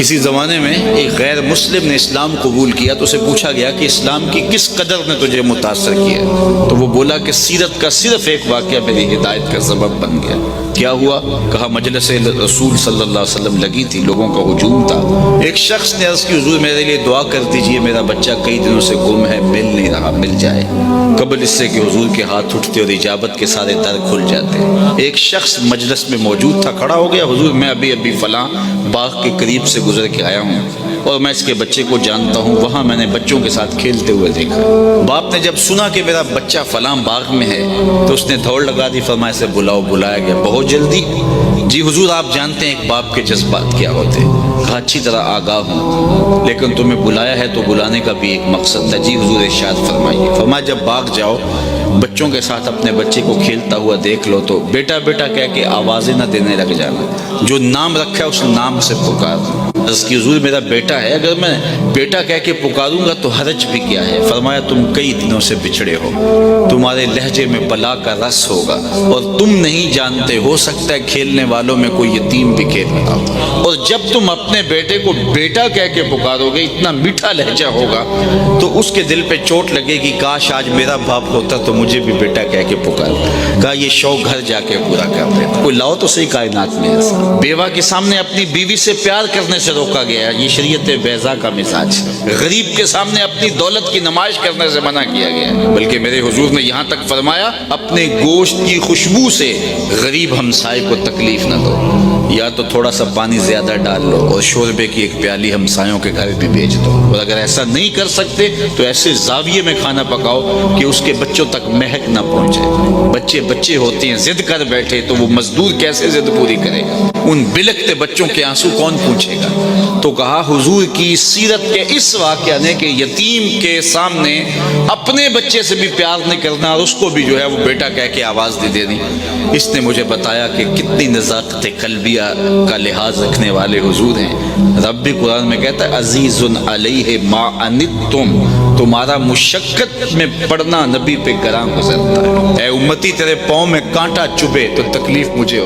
کسی زمانے میں ایک غیر مسلم نے اسلام قبول کیا تو اسے پوچھا گیا کہ اسلام کی کس قدر نے تجھے متاثر کیا، تو وہ بولا کہ سیرت کا صرف ایک واقعہ میری ہدایت کا سبب بن گیا۔ کیا ہوا؟ کہا مجلس رسول صلی اللہ علیہ وسلم لگی تھی، لوگوں کا ہجوم تھا، ایک شخص نے عرض کی حضور میرے لیے دعا کر دیجئے، میرا بچہ کئی دنوں سے گم ہے، مل نہیں رہا، مل جائے۔ قبل اس سے کہ حضور کے ہاتھ اٹھتے اور اجابت کے سارے در کھل جاتے۔ ایک شخص مجلس میں موجود تھا، کھڑا ہو گیا، حضور میں ابھی فلاں باغ کے قریب سے گزر کے آیا ہوں اور میں اس کے بچے کو جانتا ہوں، وہاں میں نے بچوں کے ساتھ کھیلتے ہوئے دیکھا۔ باپ نے جب سنا کہ میرا بچہ فلاں باغ میں ہے تو اس نے دوڑ لگا دی، فرمایا اسے بلاؤ۔ بلایا گیا بہت جلدی۔ جی حضور آپ جانتے ہیں ایک باپ کے جذبات کیا ہوتے ہیں؟ کہا اچھی طرح آگاہ ہوں، لیکن تمہیں بلایا ہے تو بلانے کا بھی ایک مقصد تھا۔ جی حضور ارشاد فرمائیے۔ فرمایا جب باغ جاؤ بچوں کے ساتھ اپنے بچے کو کھیلتا ہوا دیکھ لو تو بیٹا بیٹا کہہ کے آوازیں نہ دینے لگ جانا، جو نام رکھا ہے اس نام سے پکارنا۔ عرض کی حضور میرا بیٹا ہے، اگر میں بیٹا کہہ کے پکاروں گا تو حرج بھی کیا ہے؟ فرمایا تم کئی دنوں سے بچھڑے ہو، تمہارے لہجے میں بلا کا رس ہوگا اور تم نہیں جانتے، ہو سکتا ہے کھیلنے والوں میں کوئی یتیم بھی کھیل رہا ہو، اور جب تم اپنے بیٹے کو بیٹا کہہ کے پکارو گے، اتنا میٹھا لہجہ ہوگا تو اس کے دل پہ چوٹ لگے گی، کاش آج میرا باپ ہوتا تو مجھے بھی بیٹا کہہ کے پکار۔ کہا یہ شوق گھر جا کے پورا کر دے، کوئی لاؤ تو صحیح کائنات میں ایسا۔ بیوہ کے سامنے اپنی بیوی سے پیار کرنے سے روکا گیا، یہ شریعت بیضا کا مزاج ہے۔ غریب کے سامنے اپنی دولت کی نمائش کرنے سے منع کیا گیا، بلکہ میرے حضور نے یہاں تک فرمایا اپنے گوشت کی خوشبو سے غریب ہمسائے کو تکلیف نہ دو، یا تو تھوڑا سا پانی زیادہ ڈال لو اور شوربے کی ایک پیالی ہمسایوں کے گھر بھی بھیج دو، اور اگر ایسا نہیں کر سکتے تو ایسے زاویے میں کھانا پکاؤ کہ اس کے بچوں تک مہک نہ پہنچے۔ بچے ہوتے ہیں ضد کر بیٹھے تو وہ مزدور کیسے ضد پوری کرے گا؟ ان بلکتے بچوں کے آنسو کون پوچھے گا؟ تو کہا حضور کی سیرت کے اس واقعہ نے کہ یتیم کے سامنے اپنے بچے سے بھی پیار نہیں کرنا اور اس کو بھی جو ہے وہ بیٹا کہہ کے آواز دے دینی، اس نے مجھے بتایا کہ کتنی نزاکت قلبیہ کا لحاظ رکھنے والے حضور ہیں۔ رب بھی قرآن میں کہتا ہے عزیز علیہ ما عنتم، تمہارا مشقت میں پڑنا نبی پہ گراں گزرتا ہے۔ اے امتی تیرے پاؤں میں کانٹا چبھے تو تکلیف مجھے ہو۔